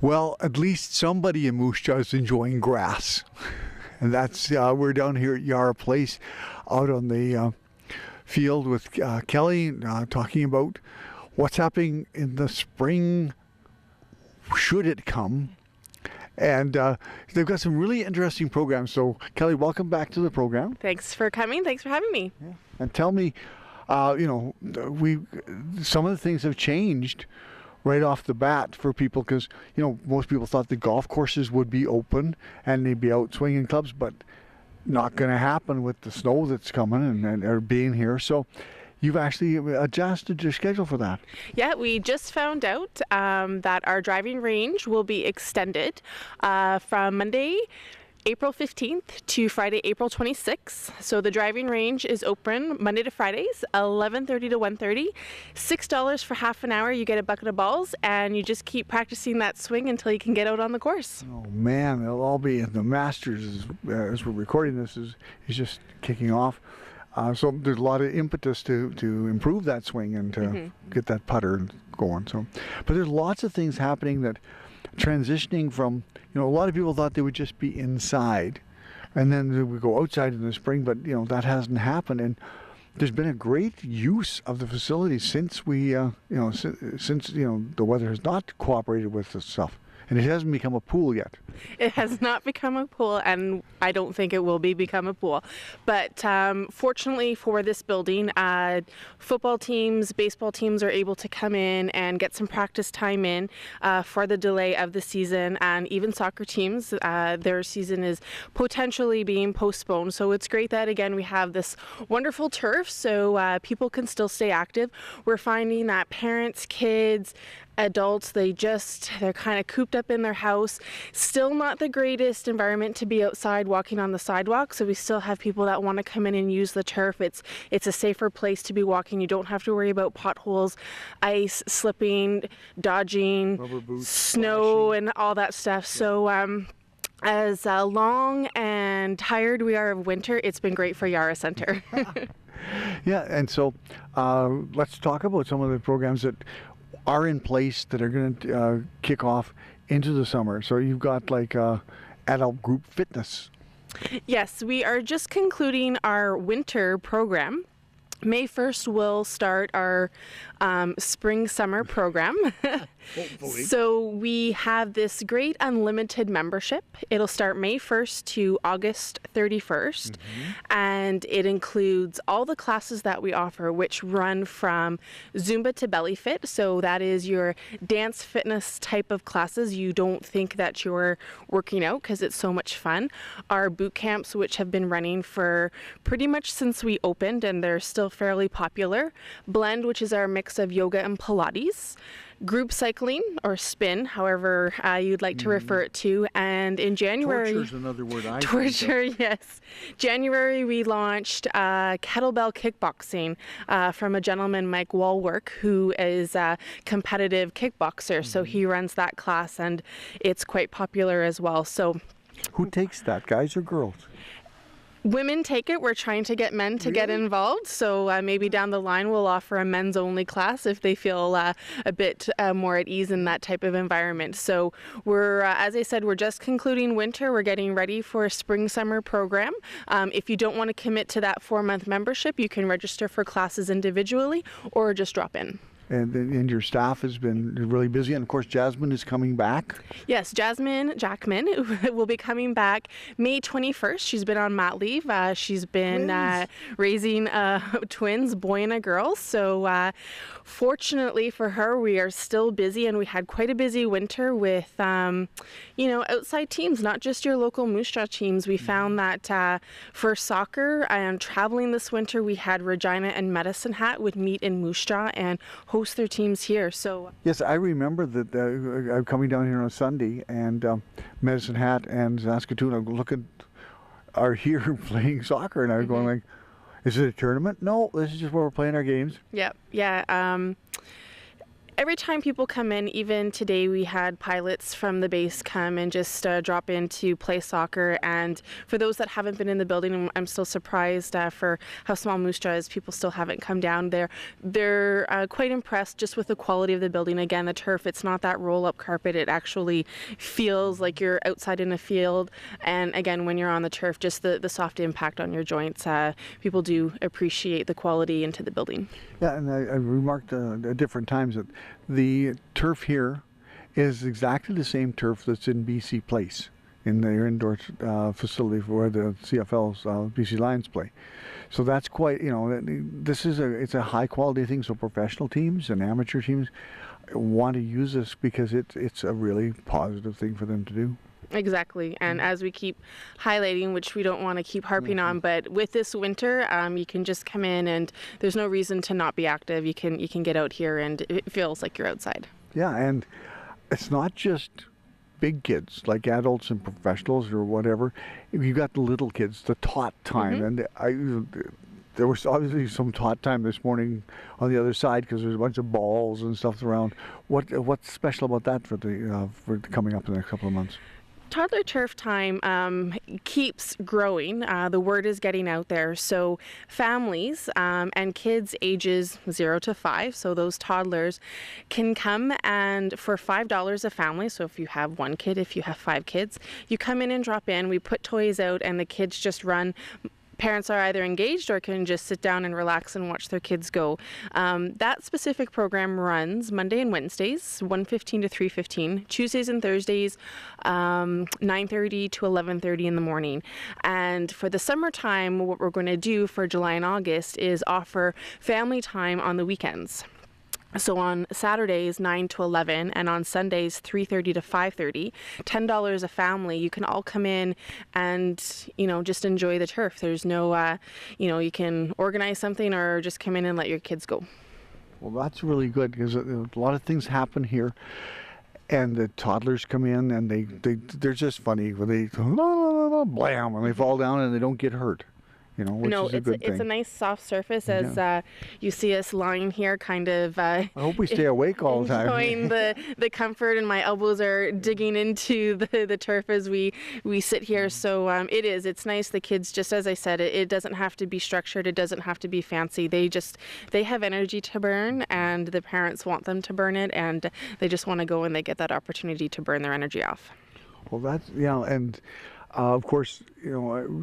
Well, at least somebody in Moose Jaw is enjoying grass. And that's, we're down here at Yara Place out on the field with Kelly talking about what's happening in the spring, should it come. And they've got some really interesting programs. So, Kelly, welcome back to the program. Thanks for coming. Thanks for having me. Yeah. And tell me, some of the things have changed right off the bat for people because, most people thought the golf courses would be open and they'd be out swinging clubs, but not going to happen with the snow that's coming and being here. So you've actually adjusted your schedule for that. Yeah, we just found out that our driving range will be extended from Monday, April 15th to Friday, April 26th. So the driving range is open Monday to Fridays, 11:30 to 1:30. $6 for half an hour. You get a bucket of balls, and you just keep practicing that swing until you can get out on the course. Oh man, they'll all be in the Masters as we're recording this is just kicking off. So there's a lot of impetus to improve that swing and to get that putter going. So, but there's lots of things happening that transitioning from, a lot of people thought they would just be inside and then they would go outside in the spring, but that hasn't happened. And there's been a great use of the facilities since we, since the weather has not cooperated with this stuff. And it hasn't become a pool yet. It has not become a pool, and I don't think it will become a pool. But fortunately for this building, football teams, baseball teams are able to come in and get some practice time in for the delay of the season. And even soccer teams, their season is potentially being postponed. So it's great that, again, we have this wonderful turf so people can still stay active. We're finding that parents, kids, adults, they're kind of cooped up in their house. Still not the greatest environment to be outside walking on the sidewalk, so we still have people that want to come in and use the turf. It's a safer place to be walking. You don't have to worry about potholes, ice, slipping, dodging, Rubber boots, snow, splashing, and all that stuff. Yeah. So as long and tired we are of winter, it's been great for Yara Centre. Yeah, and so let's talk about some of the programs that are in place that are going to kick off into the summer. So you've got like adult group fitness. Yes, we are just concluding our winter program. May 1st, we'll start our spring-summer program. So we have this great unlimited membership. It'll start May 1st to August 31st, and it includes all the classes that we offer, which run from Zumba to Belly Fit. So that is your dance fitness type of classes. You don't think that you're working out because it's so much fun. Our boot camps, which have been running for pretty much since we opened, and they're still fairly popular. Blend, which is our mix of yoga and Pilates. Group cycling, or spin, however you'd like to refer it to. And in January... Torture is another word I Torture, yes. January, we launched kettlebell kickboxing from a gentleman, Mike Walwork, who is a competitive kickboxer. So he runs that class, and it's quite popular as well. So, Who takes that, guys or girls? women take it. We're trying to get men to get involved. So maybe down the line we'll offer a men's only class if they feel a bit more at ease in that type of environment. So we're, as I said, we're just concluding winter. We're getting ready for a spring-summer program. If you don't want to commit to that 4-month membership, you can register for classes individually or just drop in. And your staff has been really busy. And of course, Jasmine is coming back. Yes, Jasmine Jackman will be coming back May 21st. She's been on mat leave. She's been raising twins, boy and a girl. So fortunately for her, we are still busy, and we had quite a busy winter with, outside teams, not just your local Moose Jaw teams. We found that for soccer and traveling this winter, we had Regina and Medicine Hat would meet in Moose Jaw and host their teams here. So yes, I remember that I'm coming down here on a Sunday, and Medicine Hat and Saskatoon are here playing soccer, and I was going like, is it a tournament? No, this is just where we're playing our games. Yeah. every time people come in, even today we had pilots from the base come and just drop in to play soccer. And for those that haven't been in the building, I'm still surprised for how small Moose Jaw is. People still haven't come down there. They're quite impressed just with the quality of the building. Again, the turf, it's not that roll-up carpet. It actually feels like you're outside in a field. And again, when you're on the turf, just the soft impact on your joints, people do appreciate the quality into the building. Yeah, and I remarked at different times that the turf here is exactly the same turf that's in BC Place, in their indoor facility where the CFL's BC Lions play. So that's quite, it's a high quality thing. So professional teams and amateur teams want to use this because it's a really positive thing for them to do. Exactly, and as we keep highlighting, which we don't want to keep harping on, but with this winter, you can just come in and there's no reason to not be active. You can get out here and it feels like you're outside. Yeah, and it's not just big kids like adults and professionals or whatever. You got the little kids, the tot time, and there was obviously some tot time this morning on the other side because there's a bunch of balls and stuff around. What's special about that for coming up in the next couple of months? Toddler turf time keeps growing. The word is getting out there. So families and kids ages 0 to 5, so those toddlers, can come, and for $5 a family, so if you have one kid, if you have 5 kids, you come in and drop in. We put toys out and the kids just run. Parents are either engaged or can just sit down and relax and watch their kids go. That specific program runs Monday and Wednesdays, 1:15 to 3:15, Tuesdays and Thursdays, 9:30 to 11:30 in the morning. And for the summertime, what we're going to do for July and August is offer family time on the weekends. So on Saturdays, 9 to 11, and on Sundays, 3:30 to 5:30, $10 a family. You can all come in and, just enjoy the turf. There's no, you can organize something or just come in and let your kids go. Well, that's really good because a lot of things happen here. And the toddlers come in and they're just funny. They blam, and they fall down and they don't get hurt. Which is a good thing. It's a nice soft surface as you see us lying here kind of I hope we stay awake all the time. Enjoying the comfort, and my elbows are digging into the turf as we sit here. So it's nice. The kids, just as I said, it doesn't have to be structured. It doesn't have to be fancy. They have energy to burn, and the parents want them to burn it, and they just want to go and they get that opportunity to burn their energy off. Well, that's, and of course,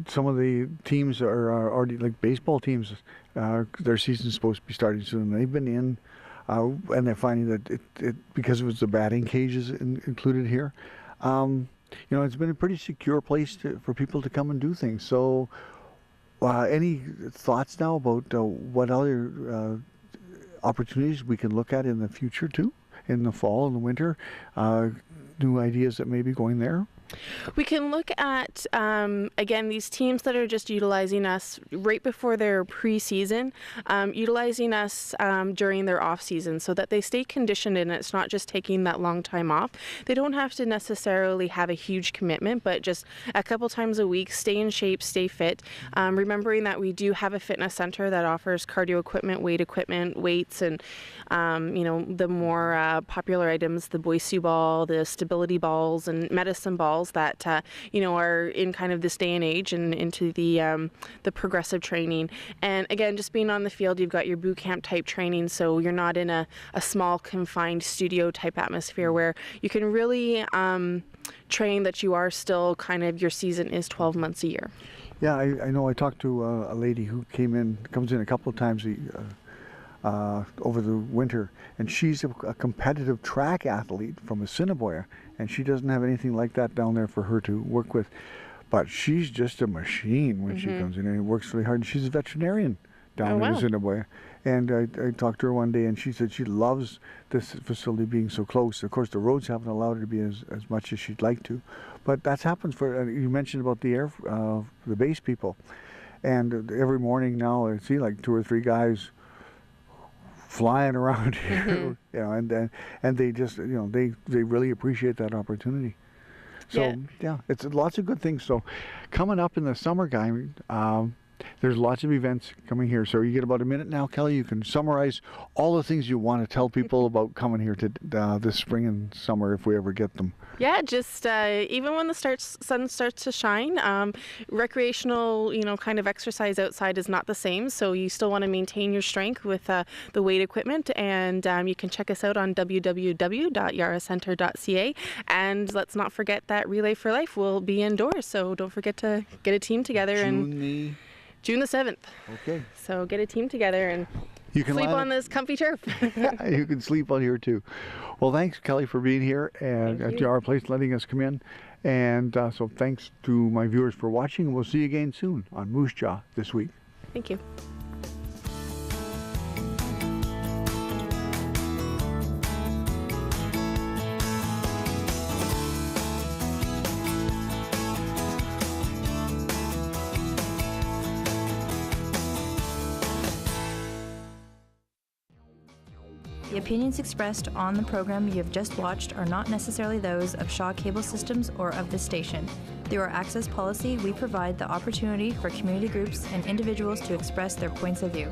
some of the teams are already, like baseball teams, their season's supposed to be starting soon. They've been in, and they're finding that it because it was the batting cages included here, it's been a pretty secure place for people to come and do things. So, any thoughts now about what other opportunities we can look at in the future too, in the fall and the winter? New ideas that may be going there? We can look at, again, these teams that are just utilizing us right before their preseason, utilizing us during their off season so that they stay conditioned and it's not just taking that long time off. They don't have to necessarily have a huge commitment, but just a couple times a week, stay in shape, stay fit. Remembering that we do have a fitness center that offers cardio equipment, weights, and, the more popular items, the Boise ball, the stability balls, and medicine balls that are in kind of this day and age and into the progressive training. And again, just being on the field, you've got your boot camp type training, so you're not in a small confined studio type atmosphere where you can really train that you are still your season is 12 months a year. Yeah, I know. I talked to a lady who comes in a couple of times over the winter, and she's a competitive track athlete from Assiniboia, and she doesn't have anything like that down there for her to work with. But she's just a machine when she comes in, and works really hard. And she's a veterinarian down in Assiniboia. And I talked to her one day, and she said she loves this facility being so close. Of course, the roads haven't allowed her to be as much as she'd like to. But that happens for, you mentioned about the base people. And every morning now, I see like 2 or 3 guys flying around here, and they just, they really appreciate that opportunity. So it's lots of good things. So coming up in the summer, guy, there's lots of events coming here. So you get about a minute now, Kelly. You can summarize all the things you want to tell people about coming here to this spring and summer if we ever get them. Yeah, just even when the sun starts to shine, recreational, kind of exercise outside is not the same. So you still want to maintain your strength with the weight equipment, and you can check us out on www.yaracentre.ca. And let's not forget that Relay for Life will be indoors. So don't forget to get a team together. June the 7th. Okay. So get a team together and you can sleep on this comfy turf. You can sleep on here too. Well, thanks, Kelly, for being here and at our place, letting us come in. And so thanks to my viewers for watching. We'll see you again soon on Moose Jaw This Week. Thank you. The opinions expressed on the program you have just watched are not necessarily those of Shaw Cable Systems or of this station. Through our access policy, we provide the opportunity for community groups and individuals to express their points of view.